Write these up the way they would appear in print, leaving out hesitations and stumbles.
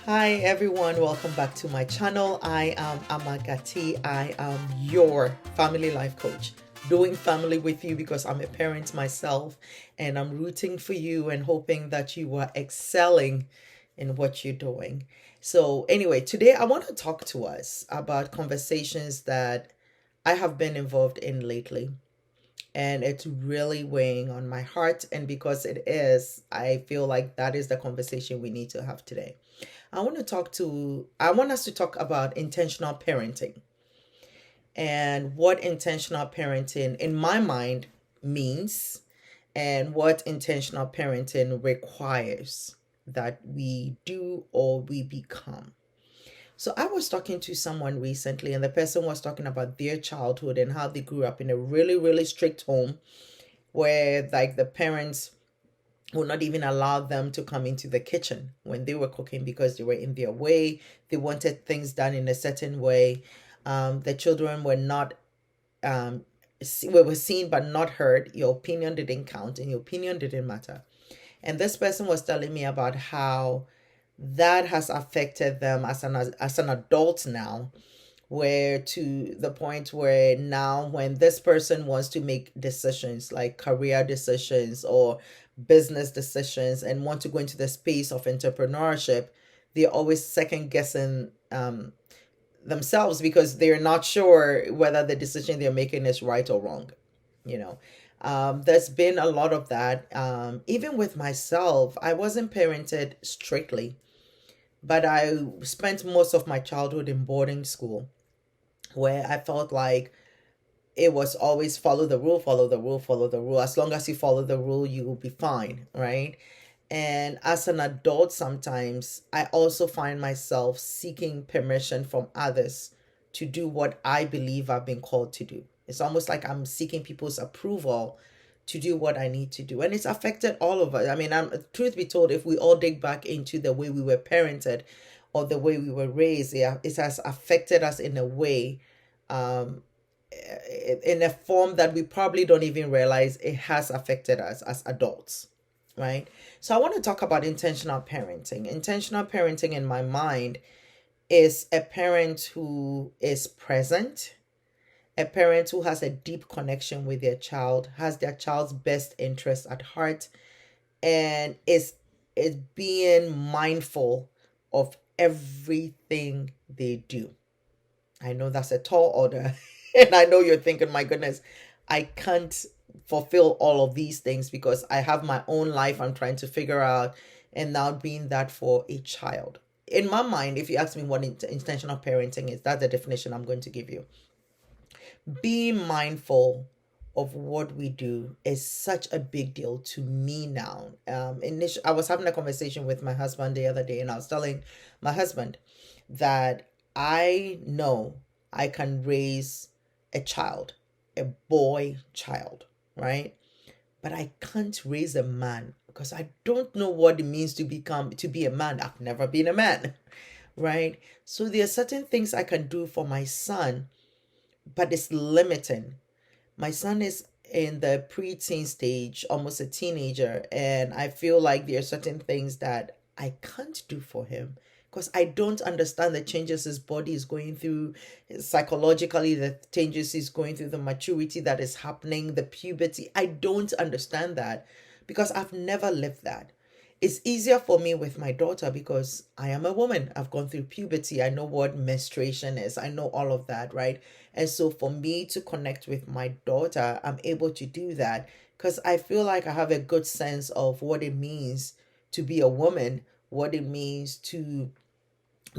Hi everyone, welcome back to my channel. I am Amagati. I am your family life coach, doing family with you because I'm a parent myself and I'm rooting for you and hoping that you are excelling in what you're doing. So, anyway, today I want to talk to us about conversations that I have been involved in lately, and it's really weighing on my heart. And because it is, I feel like that is the conversation we need to have today. I want us to talk about intentional parenting and what intentional parenting in my mind means and what intentional parenting requires that we do or we become. So I was talking to someone recently, and the person was talking about their childhood and how they grew up in a really, really strict home where like the parents would not even allow them to come into the kitchen when they were cooking because they were in their way. They wanted things done in a certain way. The children were not um, we were seen but not heard. Your opinion didn't count and your opinion didn't matter. And this person was telling me about how that has affected them as an adult now, where to the point where now when this person wants to make decisions like career decisions or business decisions and want to go into the space of entrepreneurship, they're always second guessing themselves because they're not sure whether the decision they're making is right or wrong. you know there's been a lot of that. Even with myself, I wasn't parented strictly, but I spent most of my childhood in boarding school where I felt like it was always follow the rule, follow the rule, follow the rule. As long as you follow the rule, you will be fine, right? And as an adult, sometimes I also find myself seeking permission from others to do what I believe I've been called to do. It's almost like I'm seeking people's approval to do what I need to do. And it's affected all of us. I mean, truth be told, if we all dig back into the way we were parented or the way we were raised, yeah, it has affected us in a way, um, in a form that we probably don't even realize it has affected us as adults, right? So I want to talk about intentional parenting. Intentional parenting in my mind is a parent who is present, a parent who has a deep connection with their child, has their child's best interest at heart, and is being mindful of everything they do. I know that's a tall order. And I know you're thinking, my goodness, I can't fulfill all of these things because I have my own life I'm trying to figure out, and now being that for a child. In my mind, if you ask me what intentional parenting is, that's the definition I'm going to give you. Being mindful of what we do is such a big deal to me now. I was having a conversation with my husband the other day, and I was telling my husband that I know I can raise a child, a boy child, right? But I can't raise a man because I don't know what it means to be a man. I've never been a man, right? So there are certain things I can do for my son, but it's limiting. My son is in the preteen stage, almost a teenager, and I feel like there are certain things that I can't do for him because I don't understand the changes his body is going through psychologically, the changes he's going through, the maturity that is happening, the puberty. I don't understand that because I've never lived that. It's easier for me with my daughter because I am a woman. I've gone through puberty. I know what menstruation is. I know all of that, right? And so for me to connect with my daughter, I'm able to do that because I feel like I have a good sense of what it means to be a woman, what it means to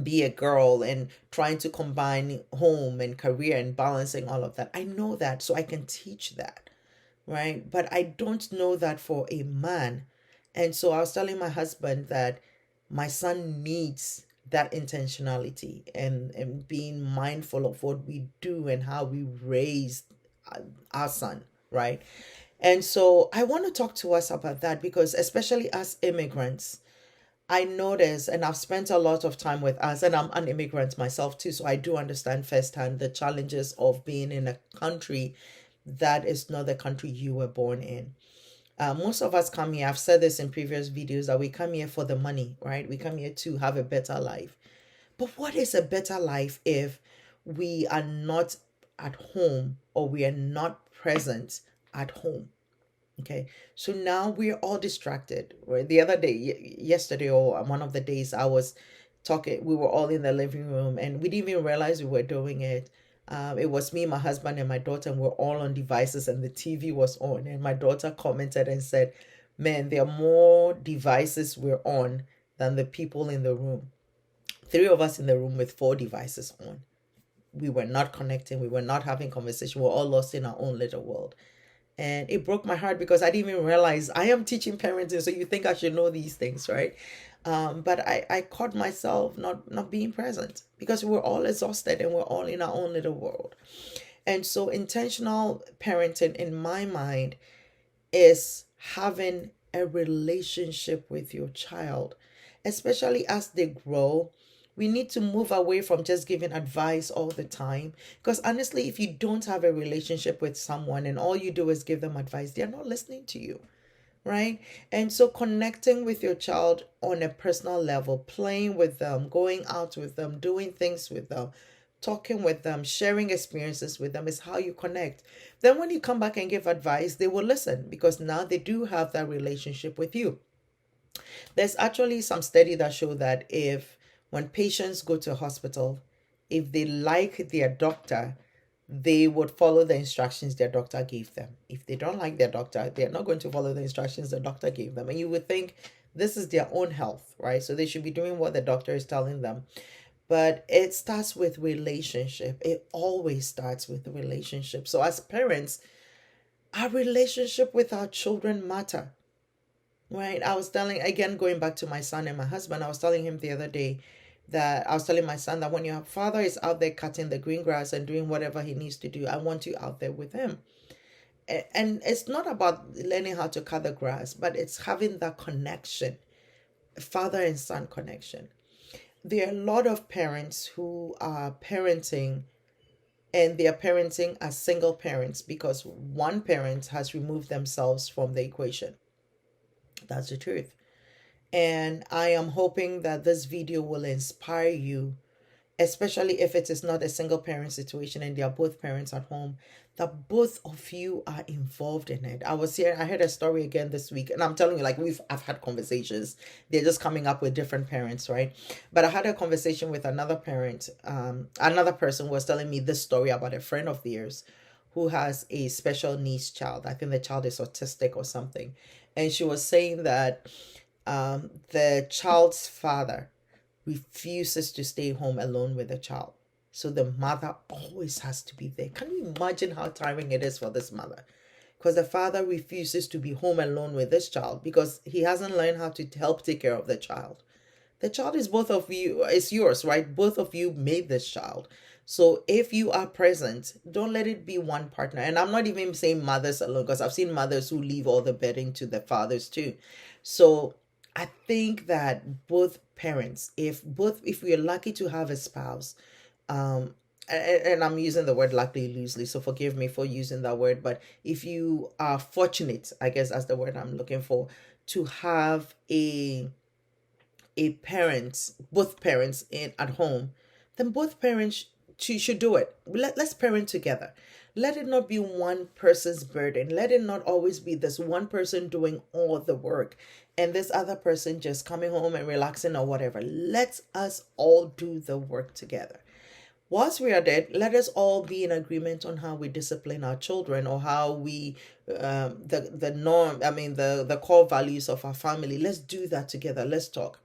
be a girl, and trying to combine home and career and balancing all of that. I know that, so I can teach that, right? But I don't know that for a man. And so I was telling my husband that my son needs that intentionality and being mindful of what we do and how we raise our son, right? And so I want to talk to us about that because, especially as immigrants, I notice, and I've spent a lot of time with us, and I'm an immigrant myself too, so I do understand firsthand the challenges of being in a country that is not the country you were born in. Most of us come here, I've said this in previous videos, that we come here for the money, right? We come here to have a better life. But what is a better life if we are not at home, or we are not present at home? Okay, so now we're all distracted. Right? The other day, yesterday, or one of the days, I was talking, we were all in the living room and we didn't even realize we were doing it. It was me, my husband, and my daughter, and we're all on devices, and the TV was on. And my daughter commented and said, "Man, there are more devices we're on than the people in the room. Three of us in the room with four devices on. We were not connecting, we were not having conversation, we we're all lost in our own little world." And it broke my heart because I didn't even realize I am teaching parenting. So you think I should know these things, right? But I caught myself not being present because we're all exhausted and we're all in our own little world. And so intentional parenting, in my mind, is having a relationship with your child, especially as they grow. We need to move away from just giving advice all the time. Because honestly, if you don't have a relationship with someone and all you do is give them advice, they're not listening to you, right? And so connecting with your child on a personal level, playing with them, going out with them, doing things with them, talking with them, sharing experiences with them is how you connect. Then when you come back and give advice, they will listen because now they do have that relationship with you. There's actually some study that show that if when patients go to a hospital, if they like their doctor, they would follow the instructions their doctor gave them. If they don't like their doctor, they're not going to follow the instructions the doctor gave them. And you would think this is their own health, right? So they should be doing what the doctor is telling them. But it starts with relationship. It always starts with relationship. So as parents, our relationship with our children matter, right? I was telling, again, going back to my son and my husband, I was telling him the other day that I was telling my son that when your father is out there cutting the green grass and doing whatever he needs to do, I want you out there with him. And it's not about learning how to cut the grass, but it's having that connection, father and son connection. There are a lot of parents who are parenting, and they are parenting as single parents because one parent has removed themselves from the equation. That's the truth. And I am hoping that this video will inspire you, especially if it is not a single parent situation and they are both parents at home, that both of you are involved in it. I heard a story again this week, and I'm telling you, like, I've had conversations. They're just coming up with different parents, right? But I had a conversation with another parent. Another person was telling me this story about a friend of theirs who has a special needs child. I think the child is autistic or something. And she was saying that the child's father refuses to stay home alone with the child. So the mother always has to be there. Can you imagine how tiring it is for this mother? Because the father refuses to be home alone with this child because he hasn't learned how to help take care of the child. The child is both of you, it's yours, right? Both of you made this child. So if you are present, don't let it be one partner. And I'm not even saying mothers alone, because I've seen mothers who leave all the burden to the fathers too. So I think that both parents, if we're lucky to have a spouse, and I'm using the word luckily loosely, so forgive me for using that word, but if you are fortunate, I guess that's the word I'm looking for, to have both parents in at home, then both parents should do it. Let's parent together. Let it not be one person's burden. Let it not always be this one person doing all the work and this other person just coming home and relaxing or whatever. Let us all do the work together. Whilst we are there, let us all be in agreement on how we discipline our children, or how we the norm, I mean the core values of our family. Let's do that together. Let's talk.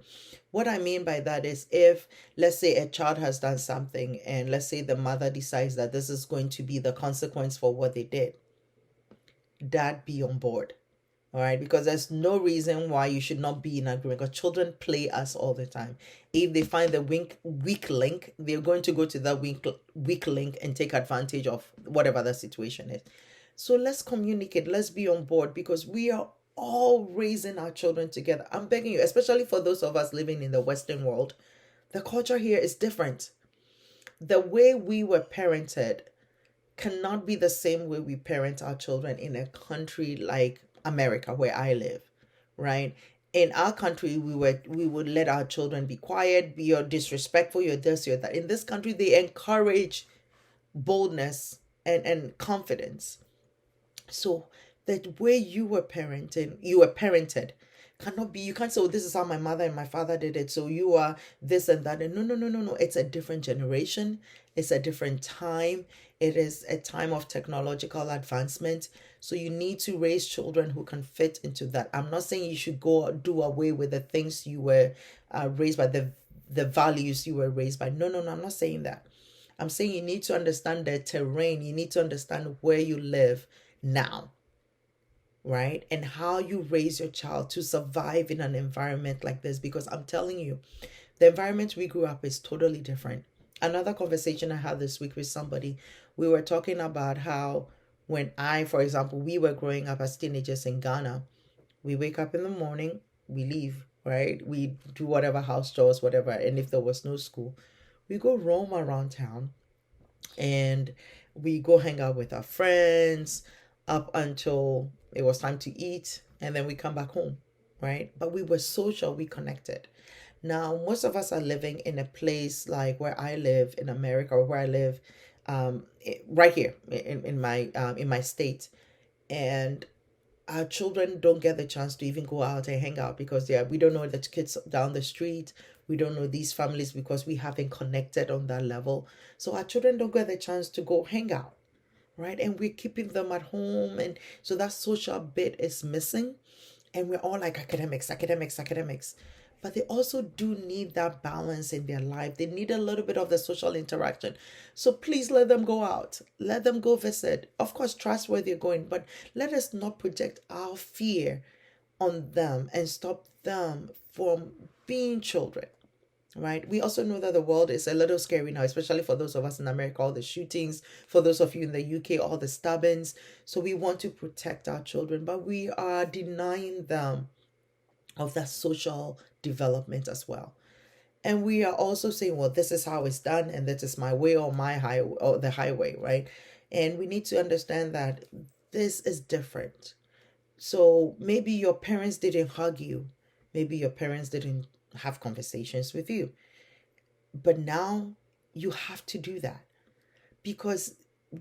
What I mean by that is, if let's say a child has done something and let's say the mother decides that this is going to be the consequence for what they did, dad, be on board. All right, because there's no reason why you should not be in agreement, because children play us all the time. If they find the weak link, they're going to go to that weak link and take advantage of whatever the situation is. So let's communicate, let's be on board, because we are all raising our children together. I'm begging you, especially for those of us living in the Western world, the culture here is different. The way we were parented cannot be the same way we parent our children in a country like America, where I live, right? In our country, we would let our children be quiet, be you're disrespectful, you're this, you're that. In this country, they encourage boldness and confidence. So that way you were parented cannot be, you can't say, oh, this is how my mother and my father did it, so you are this and that. And no, no, no, no, no. It's a different generation. It's a different time. It is a time of technological advancement. So you need to raise children who can fit into that. I'm not saying you should go do away with the things you were raised by, the values you were raised by. No, no, no. I'm not saying that. I'm saying you need to understand the terrain. You need to understand where you live now, right? And how you raise your child to survive in an environment like this. Because I'm telling you, the environment we grew up is totally different. Another conversation I had this week with somebody, we were talking about how when for example, we were growing up as teenagers in Ghana, we wake up in the morning, we leave, right? We do whatever house chores, whatever. And if there was no school, we go roam around town and we go hang out with our friends up until it was time to eat, and then we come back home, right? But we were social, we connected. Now most of us are living in a place like where I live in America, or where I live right here in my state. And our children don't get the chance to even go out and hang out because we don't know the kids down the street. We don't know these families because we haven't connected on that level. So our children don't get the chance to go hang out, right? And we're keeping them at home. And so that social bit is missing. And we're all like academics, academics, academics. But they also do need that balance in their life. They need a little bit of the social interaction. So please let them go out. Let them go visit. Of course, trust where they're going, but let us not project our fear on them and stop them from being children, right? We also know that the world is a little scary now, especially for those of us in America, all the shootings, for those of you in the UK, all the stabbings. So we want to protect our children, but we are denying them of that social development as well. And we are also saying, well, this is how it's done, and this is my way or my highway or the highway, right? And we need to understand that this is different. So maybe your parents didn't hug you, maybe your parents didn't have conversations with you, but now you have to do that, because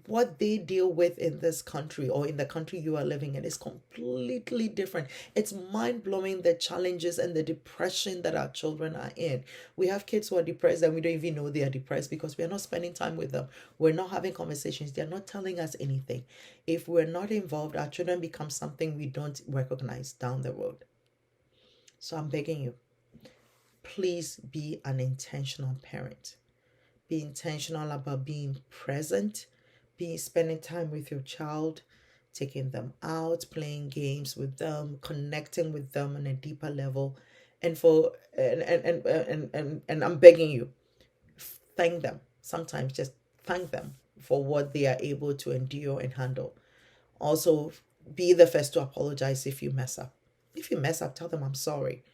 what they deal with in this country or in the country you are living in is completely different. It's mind blowing, the challenges and the depression that our children are in. We have kids who are depressed and we don't even know they are depressed because we are not spending time with them. We're not having conversations. They're not telling us anything. If we're not involved, our children become something we don't recognize down the road. So I'm begging you, please be an intentional parent. Be intentional about being present, spending time with your child, taking them out, playing games with them, connecting with them on a deeper level. And I'm begging you, thank them. Sometimes just thank them for what they are able to endure and handle. Also, be the first to apologize if you mess up. If you mess up, tell them I'm sorry.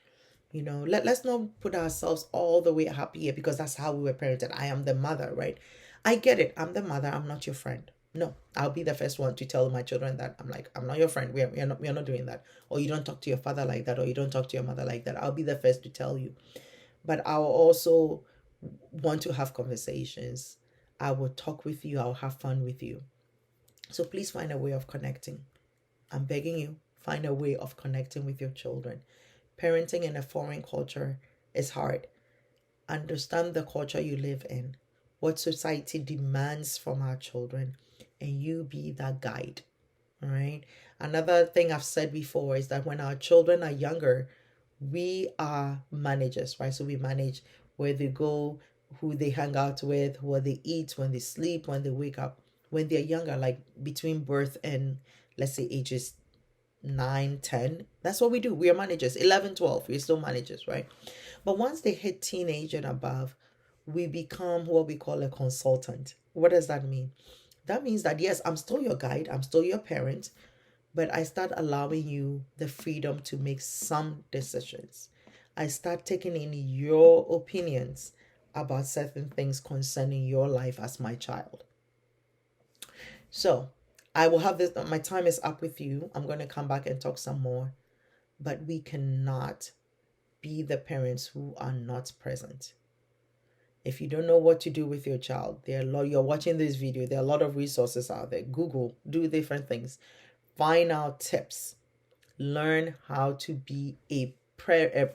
Let's not put ourselves all the way happy here because that's how we were parented. I am the mother, right? I get it. I'm the mother. I'm not your friend. No, I'll be the first one to tell my children that I'm not your friend. We are not doing that. Or you don't talk to your father like that, or you don't talk to your mother like that. I'll be the first to tell you. But I'll also want to have conversations. I will talk with you. I'll have fun with you. So please find a way of connecting. I'm begging you, find a way of connecting with your children. Parenting in a foreign culture is hard. Understand the culture you live in, what society demands from our children, and you be that guide. All right. Another thing I've said before is that when our children are younger, we are managers, right? So we manage where they go, who they hang out with, what they eat, when they sleep, when they wake up. When they're younger, like between birth and let's say ages 9, 10, that's what we do. We are managers. 11, 12, we're still managers, right? But once they hit teenage and above, we become what we call a consultant. What does that mean? That means that yes, I'm still your guide, I'm still your parent, but I start allowing you the freedom to make some decisions. I start taking in your opinions about certain things concerning your life as my child. So I will have this. My time is up with you. I'm going to come back and talk some more. But we cannot be the parents who are not present. If you don't know what to do with your child, you're watching this video, there are a lot of resources out there. Google, do different things. Find out tips. Learn how to be a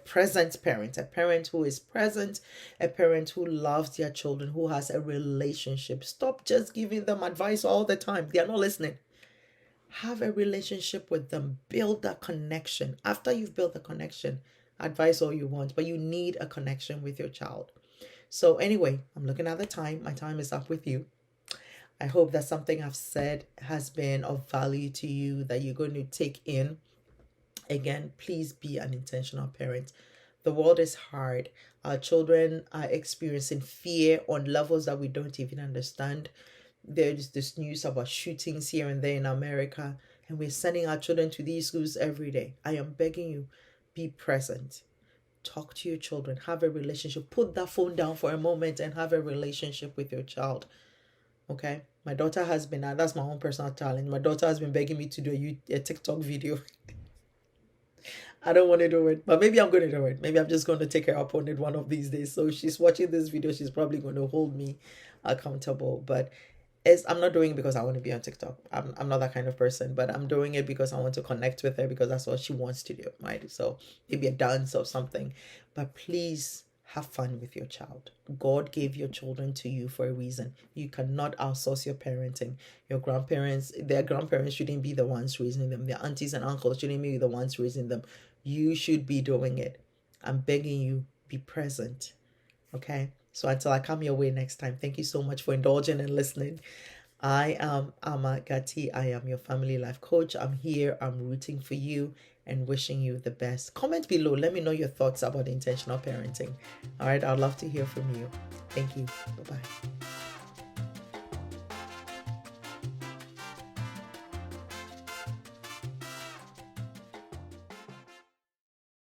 present parent, a parent who is present, a parent who loves their children, who has a relationship. Stop just giving them advice all the time. They are not listening. Have a relationship with them. Build that connection. After you've built the connection, advice all you want, but you need a connection with your child. So anyway, I'm looking at the time. My time is up with you. I hope that something I've said has been of value to you, that you're going to take in. Again, please be an intentional parent. The world is hard. Our children are experiencing fear on levels that we don't even understand. There's this news about shootings here and there in America, and we're sending our children to these schools every day. I am begging you, be present. Talk to your children. Have a relationship. Put that phone down for a moment and have a relationship with your child. Okay? My daughter has been, that's my own personal talent. My daughter has been begging me to do a TikTok video. I don't want to do it, but maybe I'm going to do it. Maybe I'm just going to take her up on it one of these days. So she's watching this video. She's probably going to hold me accountable. But I'm not doing it because I want to be on TikTok. I'm not that kind of person, but I'm doing it because I want to connect with her, because that's what she wants to do, right? So maybe a dance or something. But please have fun with your child. God gave your children to you for a reason. You cannot outsource your parenting. Your grandparents, their grandparents shouldn't be the ones raising them. Their aunties and uncles shouldn't be the ones raising them. You should be doing it. I'm begging you, be present. Okay? So until I come your way next time, thank you so much for indulging and listening. I am Ama Gati. I am your family life coach. I'm here. I'm rooting for you and wishing you the best. Comment below. Let me know your thoughts about intentional parenting. All right. I'd love to hear from you. Thank you. Bye-bye.